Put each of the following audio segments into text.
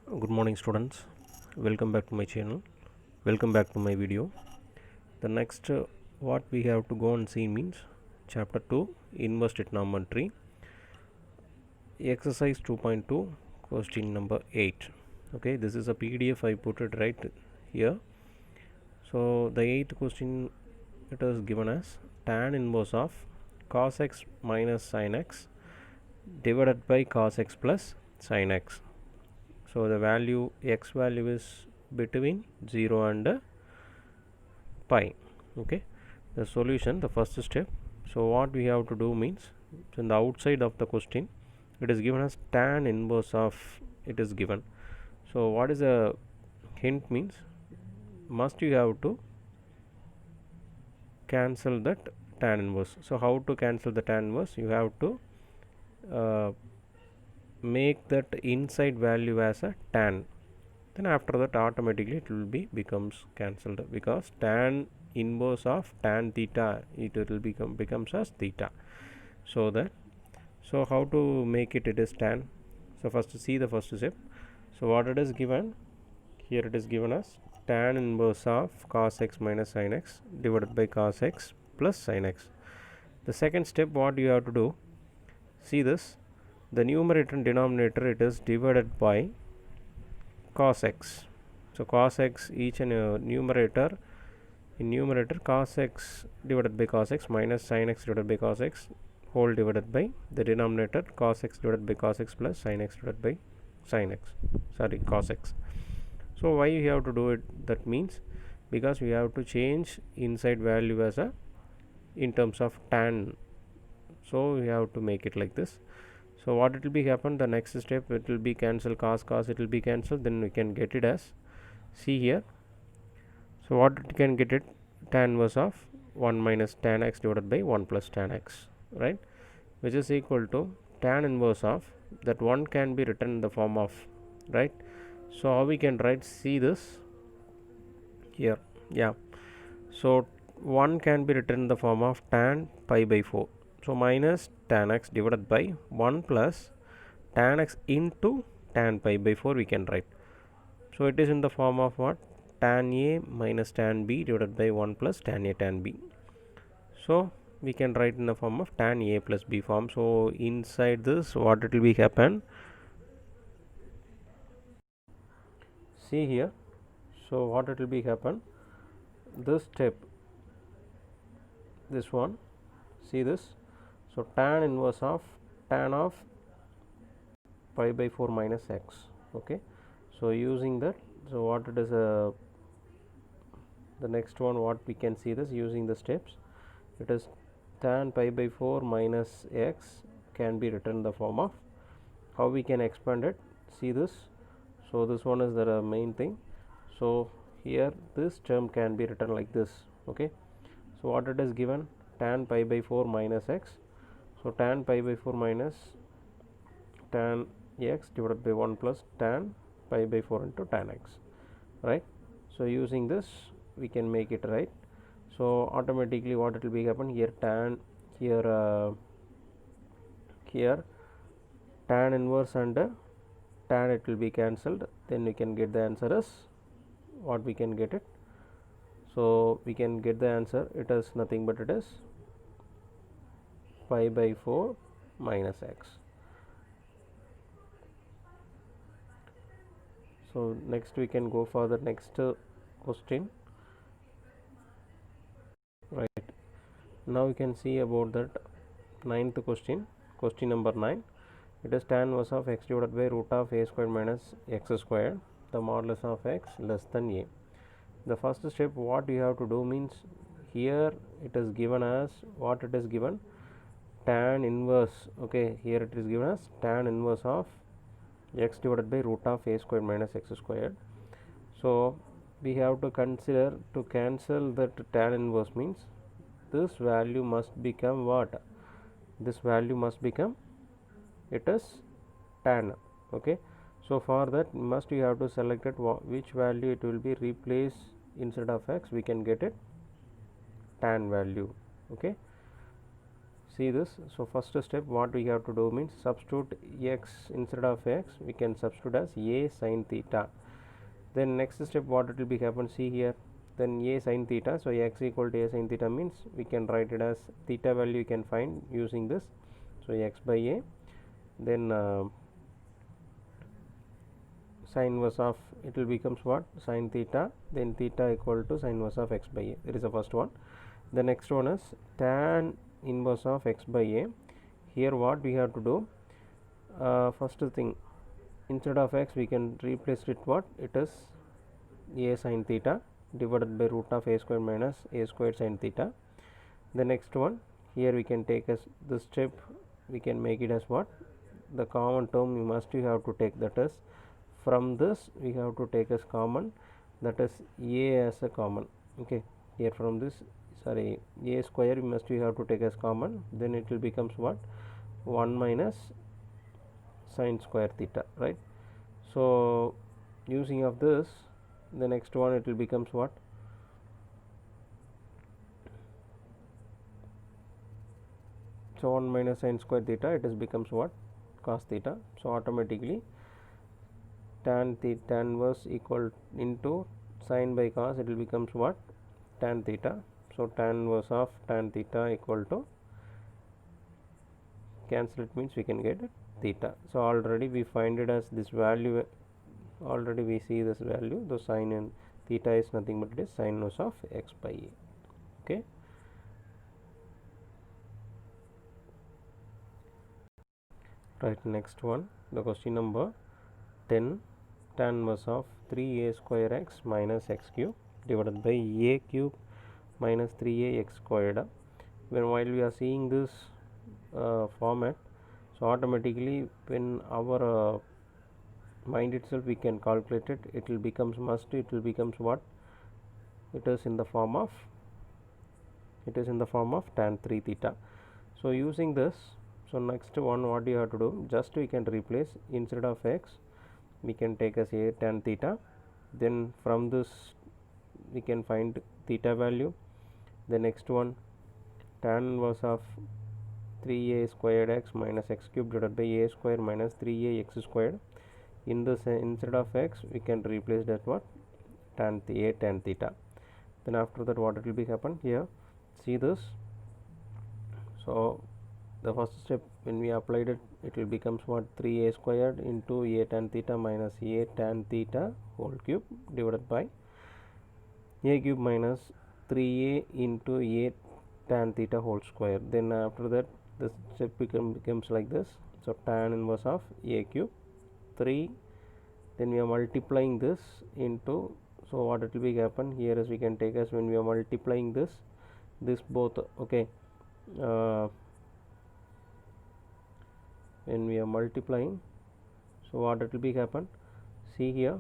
Good morning students, welcome back to my channel, welcome back to my video. The next what we have to go and see means chapter 2 inverse trigonometry, exercise 2.2, question number 8. Okay, this is a PDF, I put it right here. So the 8th question, it is given as tan inverse of cos x minus sin x divided by cos x plus sin x. So the value x value is between 0 and pi. Okay, the solution, the first step. So what we have to do means, in the outside of the question it is given as tan inverse of, it is given. So what is a hint means, must you have to cancel that tan inverse. So how to cancel the tan inverse? You have to make that inside value as a tan, then after that automatically it will be becomes cancelled, because tan inverse of tan theta, it will becomes as theta. So that, so how to make it, it is tan. So first see the first step. So what it is given here, it is given as tan inverse of cos x minus sin x divided by cos x plus sin x. The second step, what you have to do, see this, the numerator and denominator, it is divided by cos x. So cos x, each and numerator, in numerator cos x divided by cos x minus sin x divided by cos x whole divided by the denominator cos x divided by cos x plus sin x divided by sin x, sorry, cos x. So why you have to do it? That means because we have to change inside value as a in terms of tan, so we have to make it like this. So what it will be happen, the next step, it will be cancel cos, it will be cancelled, then we can get it as, see here. So what it can get it, tan inverse of 1 minus tan x divided by 1 plus tan x, right, which is equal to tan inverse of, that 1 can be written in the form of, right. So how we can write, see this here, yeah. So 1 can be written in the form of tan pi by 4. So minus tan x divided by 1 plus tan x into tan pi by 4 we can write. So it is in the form of what, tan a minus tan b divided by 1 plus tan a tan b. So we can write in the form of tan a plus b form. So inside this, what it will be happen, see here. So what it will be happen, this step, this one, see this. So tan inverse of tan of pi by 4 minus x. Okay, so using that, so what it is, the next one, what we can see this, using the steps, it is tan pi by 4 minus x can be written in the form of, how we can expand it, see this. So this one is the main thing. So here this term can be written like this. Okay, so what it is given, tan pi by 4 minus x. So tan pi by 4 minus tan x divided by 1 plus tan pi by 4 into tan x, right. So using this we can make it right. So automatically what it will be happen here, tan here, here tan inverse and tan, it will be cancelled, then we can get the answer as what we can get it. So we can get the answer, it is nothing but it is pi by 4 minus x. So next we can go for the next question, right. Now we can see about that ninth question, question number 9. It is tan inverse of x divided by root of a squared minus x squared, the modulus of x less than a. The first step, what you have to do means, here it is given as, what it is given, tan inverse. Okay, here it is given as tan inverse of x divided by root of a squared minus x squared. So we have to consider, to cancel that tan inverse means, this value must become what, this value must become, it is tan. Okay, so for that must you have to select it, which value it will be replaced instead of x, we can get it tan value. Okay, see this. So first step what we have to do means substitute x instead of x, we can substitute as a sin theta. Then next step what it will be happen, see here, then a sin theta, so x equal to a sin theta means we can write it as theta value you can find using this, so x by a, then sin inverse of it will becomes what, sin theta, then theta equal to sin inverse of x by a. That is the first one. The next one is tan inverse of x by a. Here what we have to do, first thing, instead of x we can replace it, what it is, a sin theta divided by root of a square minus a squared sin theta. The next one, here we can take as this step, we can make it as what, the common term you must you have to take, that is from this we have to take as common, that is a as a common. Okay, here from this, sorry, a square we must you have to take as common, then it will becomes what, 1 minus sin square theta, right? So using of this, the next one it will becomes what, so 1 minus sin square theta, it is becomes what, cos theta. So automatically tan inverse equal into sin by cos, it will becomes what, tan theta. So tan inverse of tan theta equal to, cancel it means we can get theta. So already we find it as this value, already we see this value, the sin and theta is nothing but it is sin inverse of x by a. Okay, right, next one, the question number 10, tan inverse of 3a square x minus x cube divided by a cube minus 3a x squared. When while we are seeing this format, so automatically when our mind itself we can calculate it, it will becomes must, it will becomes what, it is in the form of, it is in the form of tan 3 theta. So using this, so next one what you have to do, just we can replace, instead of x we can take as a tan theta, then from this we can find theta value. The next one, tan inverse of 3a squared x minus x cube divided by a square minus 3a x squared. In this instead of x we can replace that what, tan theta. Then after that what it will be happen here, see this. So the first step when we applied it, it will becomes what, 3a squared into a tan theta minus a tan theta whole cube divided by a cube minus 3a into a tan theta whole square. Then after that this step becomes like this. So tan inverse of a cube 3, then we are multiplying this into, so what it will be happen here is we can take as when we are multiplying this both. Okay, when we are multiplying, so what it will be happen, see here,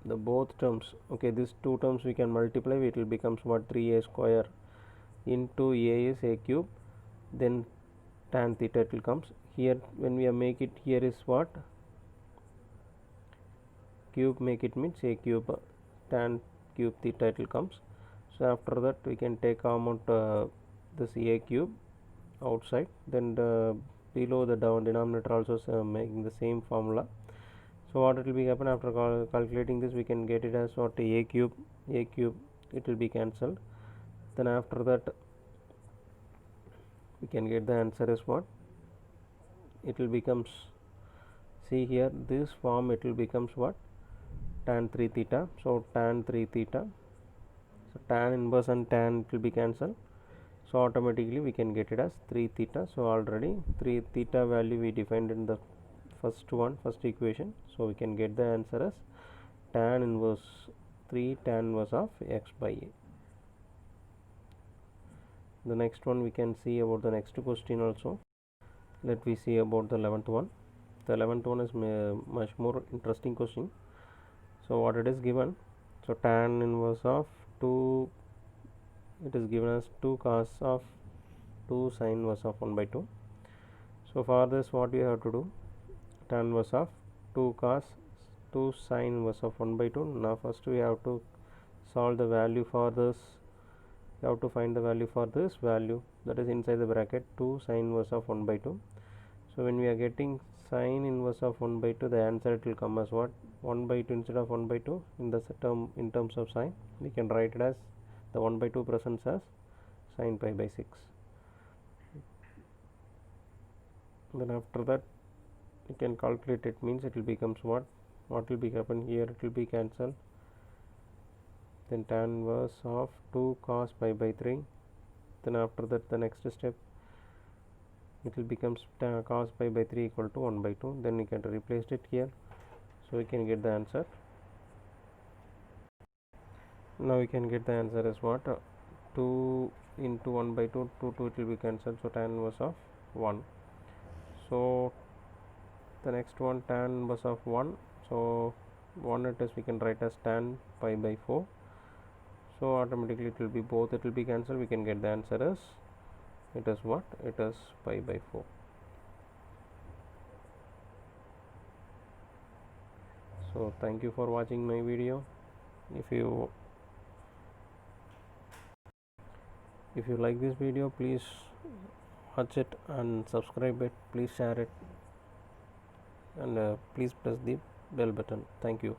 the both terms, okay, these two terms we can multiply, it will becomes what, 3a square into a is a cube, then tan theta it will comes here. When we make it here is what, cube, make it means a cube, tan cube theta it will comes. So after that we can take common this a cube outside, then the below the denominator also making the same formula. So what it will be happen, after calculating this we can get it as what, a cube it will be cancelled. Then after that we can get the answer is what, it will becomes, see here this form it will becomes what, tan 3 theta. So tan 3 theta, so tan inverse and tan it will be cancelled, so automatically we can get it as 3 theta. So already 3 theta value we defined in the first equation, so we can get the answer as tan inverse 3 tan inverse of x by a. The next one we can see about the next question also. Let me see about the 11th one. The 11th one is much more interesting question. So what it is given, so tan inverse of 2, it is given as 2 cos of 2 sin inverse of 1 by 2. So for this what we have to do, tan inverse of 2 cos 2 sin inverse of 1 by 2. Now first we have to solve the value for this you have to find the value for this value, that is inside the bracket 2 sine inverse of 1 by 2. So when we are getting sine inverse of 1 by 2, the answer it will come as what? 1 by 2 instead of 1 by 2 in the term, in terms of sine we can write it as the 1 by 2 presents as sine pi by 6. Then after that you can calculate it, means it will becomes what will be happen here, it will be cancelled. Then tan inverse of 2 cos pi by 3. Then after that the next step it will becomes cos pi by 3 equal to 1 by 2. Then we can replace it here, so we can get the answer. Now we can get the answer as what? 2 into 1 by 2, 2 it will be cancelled, so tan inverse of 1. So the next one, tan inverse of 1, so 1 it is we can write as tan pi by 4. So automatically it will be both, it will be cancelled, we can get the answer as it is what? It is pi by 4. So thank you for watching my video. If you like this video, please watch it and subscribe it, please share it, and please press the bell button. Thank you.